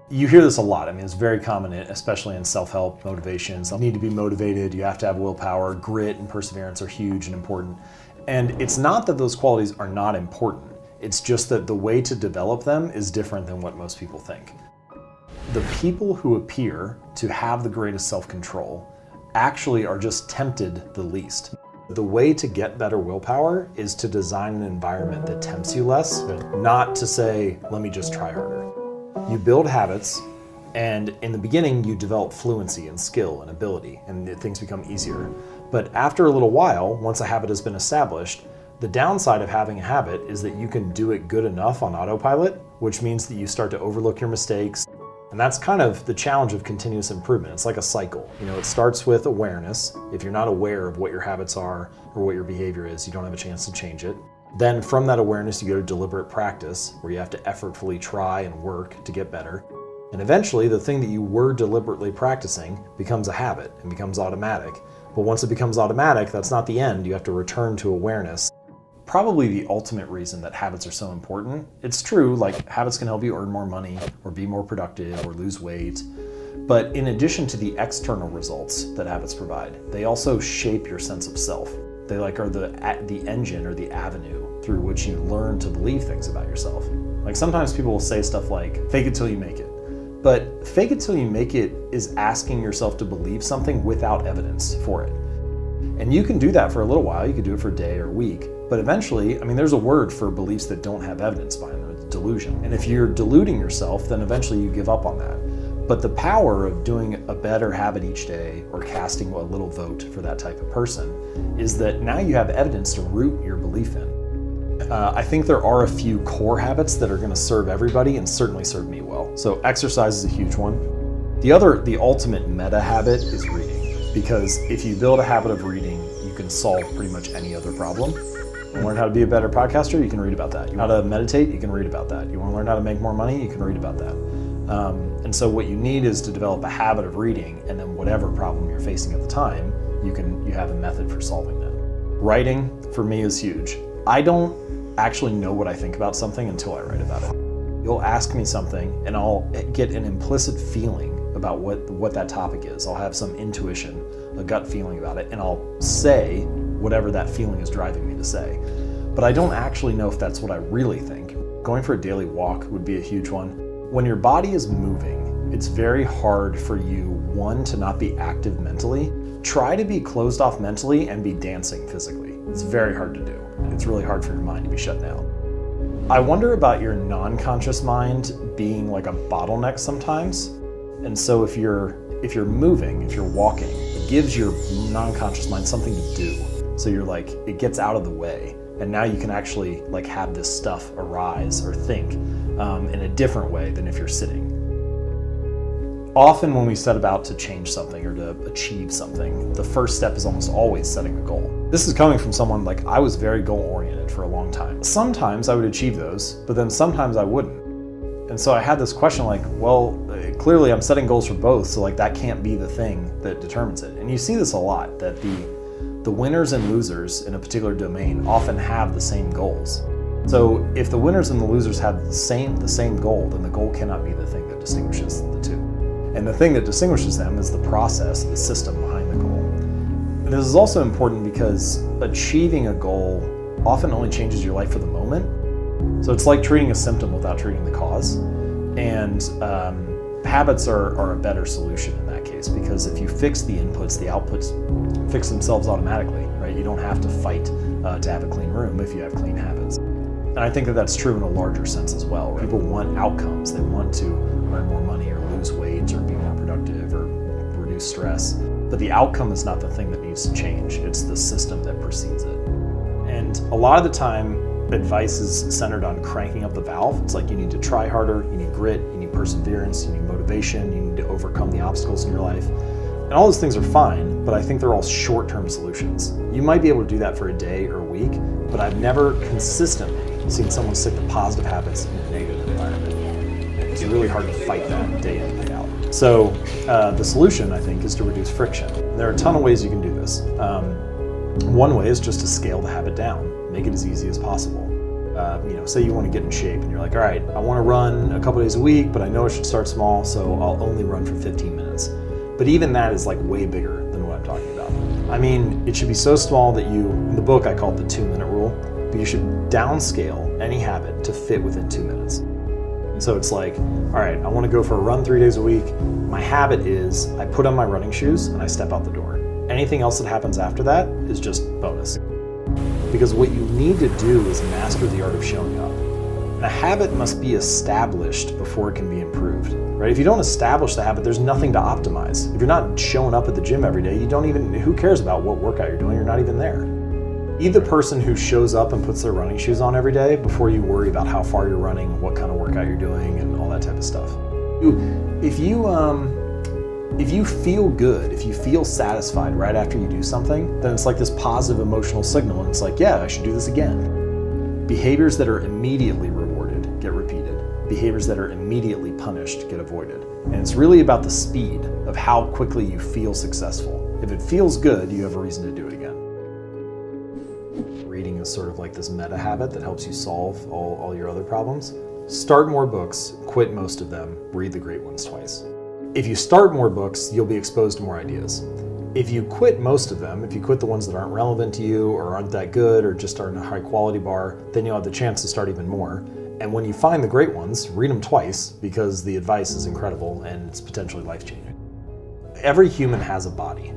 You hear this a lot. I mean, it's very common, especially in self-help motivations. You need to be motivated, you have to have willpower, grit and perseverance are huge and important. And it's not that those qualities are not important. It's just that the way to develop them is different than what most people think. The people who appear to have the greatest self-control actually are just tempted the least. The way to get better willpower is to design an environment that tempts you less, not to say, let me just try harder. You build habits, and in the beginning you develop fluency and skill and ability, and things become easier. But after a little while, once a habit has been established, the downside of having a habit is that you can do it good enough on autopilot, which means that you start to overlook your mistakes. And that's kind of the challenge of continuous improvement. It's like a cycle. You know, it starts with awareness. If you're not aware of what your habits are or what your behavior is, you don't have a chance to change it. Then from that awareness, you go to deliberate practice, where you have to effortfully try and work to get better. And eventually, the thing that you were deliberately practicing becomes a habit and becomes automatic. But once it becomes automatic, that's not the end. You have to return to awareness. Probably the ultimate reason that habits are so important. It's true, like habits can help you earn more money or be more productive or lose weight. But in addition to the external results that habits provide, they also shape your sense of self. They are the engine or the avenue through which you learn to believe things about yourself. Like sometimes people will say stuff like, fake it till you make it. But fake it till you make it is asking yourself to believe something without evidence for it. And you can do that for a little while. You could do it for a day or a week. But eventually, I mean, there's a word for beliefs that don't have evidence behind them. It's delusion. And if you're deluding yourself, then eventually you give up on that. But the power of doing a better habit each day or casting a little vote for that type of person is that now you have evidence to root your belief in. I think there are a few core habits that are going to serve everybody and certainly serve me well. So exercise is a huge one. The ultimate meta habit is reading, because if you build a habit of reading, you can solve pretty much any other problem. You learn how to be a better podcaster, you can read about that. You want to meditate, you can read about that. You want to learn how to make more money, you can read about that. And so what you need is to develop a habit of reading, and then whatever problem you're facing at the time, you have a method for solving that. Writing, for me, is huge. I don't actually know what I think about something until I write about it. You'll ask me something, and I'll get an implicit feeling about what that topic is. I'll have some intuition, a gut feeling about it, and I'll say whatever that feeling is driving me to say. But I don't actually know if that's what I really think. Going for a daily walk would be a huge one. When your body is moving, it's very hard for you, one, to not be active mentally. Try to be closed off mentally and be dancing physically. It's very hard to do. It's really hard for your mind to be shut down. I wonder about your non-conscious mind being like a bottleneck sometimes. And so if you're moving, if you're walking, it gives your non-conscious mind something to do. So you're like, it gets out of the way. And now you can actually like have this stuff arise or think in a different way than if you're sitting. Often when we set about to change something or to achieve something, the first step is almost always setting a goal. This is coming from someone like I was very goal-oriented for a long time. Sometimes I would achieve those, but then sometimes I wouldn't. And so I had this question like, well, clearly I'm setting goals for both, so like that can't be the thing that determines it. And you see this a lot, that the winners and losers in a particular domain often have the same goals. So if the winners and the losers have the same goal, then the goal cannot be the thing that distinguishes the two. And the thing that distinguishes them is the process, the system behind the goal. And this is also important because achieving a goal often only changes your life for the moment. So it's like treating a symptom without treating the cause. And habits are a better solution in that case, because if you fix the inputs, the outputs fix themselves automatically, right? You don't have to fight to have a clean room if you have clean habits. And I think that that's true in a larger sense as well. People want outcomes. They want to earn more money or lose weight or be more productive or reduce stress. But the outcome is not the thing that needs to change. It's the system that precedes it. And a lot of the time, advice is centered on cranking up the valve. It's like you need to try harder, you need grit, you need perseverance, you need motivation, you need to overcome the obstacles in your life. And all those things are fine, but I think they're all short-term solutions. You might be able to do that for a day or a week, but I've never consistently seen someone stick to positive habits in a negative environment. It's really hard to fight that day in and day out. So the solution, I think, is to reduce friction. There are a ton of ways you can do this. One way is just to scale the habit down, make it as easy as possible. Say you want to get in shape and you're like, all right, I want to run a couple days a week, but I know I should start small, so I'll only run for 15 minutes. But even that is like way bigger than what I'm talking about. I mean, it should be so small that in the book I call it the 2-minute rule, but you should downscale any habit to fit within 2 minutes. So it's like, all right, I want to go for a run 3 days a week. My habit is I put on my running shoes and I step out the door. Anything else that happens after that is just bonus. Because what you need to do is master the art of showing up. And a habit must be established before it can be improved, right? If you don't establish the habit, there's nothing to optimize. If you're not showing up at the gym every day, who cares about what workout you're doing? You're not even there. Be the person who shows up and puts their running shoes on every day before you worry about how far you're running, what kind of workout you're doing, and all that type of stuff. If you feel good, if you feel satisfied right after you do something, then it's like this positive emotional signal, and it's like, yeah, I should do this again. Behaviors that are immediately rewarded get repeated. Behaviors that are immediately punished get avoided. And it's really about the speed of how quickly you feel successful. If it feels good, you have a reason to do it again. Reading is sort of like this meta habit that helps you solve all your other problems. Start more books, quit most of them, read the great ones twice. If you start more books, you'll be exposed to more ideas. If you quit most of them, if you quit the ones that aren't relevant to you or aren't that good or just aren't a high quality bar, then you'll have the chance to start even more. And when you find the great ones, read them twice because the advice is incredible and it's potentially life-changing. Every human has a body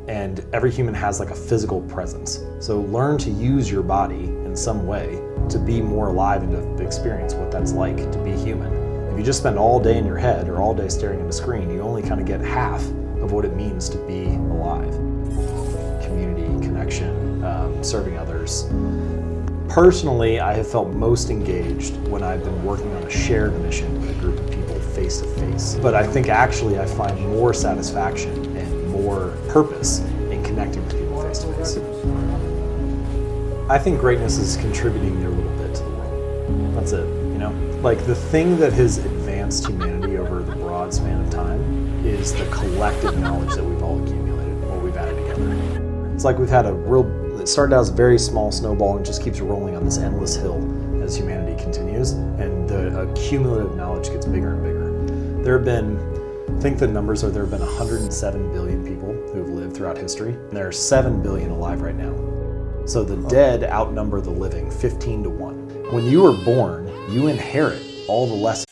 and every human has like a physical presence. So learn to use your body in some way to be more alive and to experience what that's like to be human. If you just spend all day in your head or all day staring at a screen, you only kind of get half of what it means to be alive. Community, connection, serving others. Personally, I have felt most engaged when I've been working on a shared mission with a group of people face to face. But I think actually I find more satisfaction and more purpose in connecting with people face to face. I think greatness is contributing their little bit to the world. That's it. Like the thing that has advanced humanity over the broad span of time is the collective knowledge that we've all accumulated, what we've added together. It's like we've had it started out as a very small snowball and just keeps rolling on this endless hill as humanity continues, and the cumulative knowledge gets bigger and bigger. There have been 107 billion people who have lived throughout history, and there are 7 billion alive right now. So the dead outnumber the living 15 to 1. When you are born, you inherit all the lessons.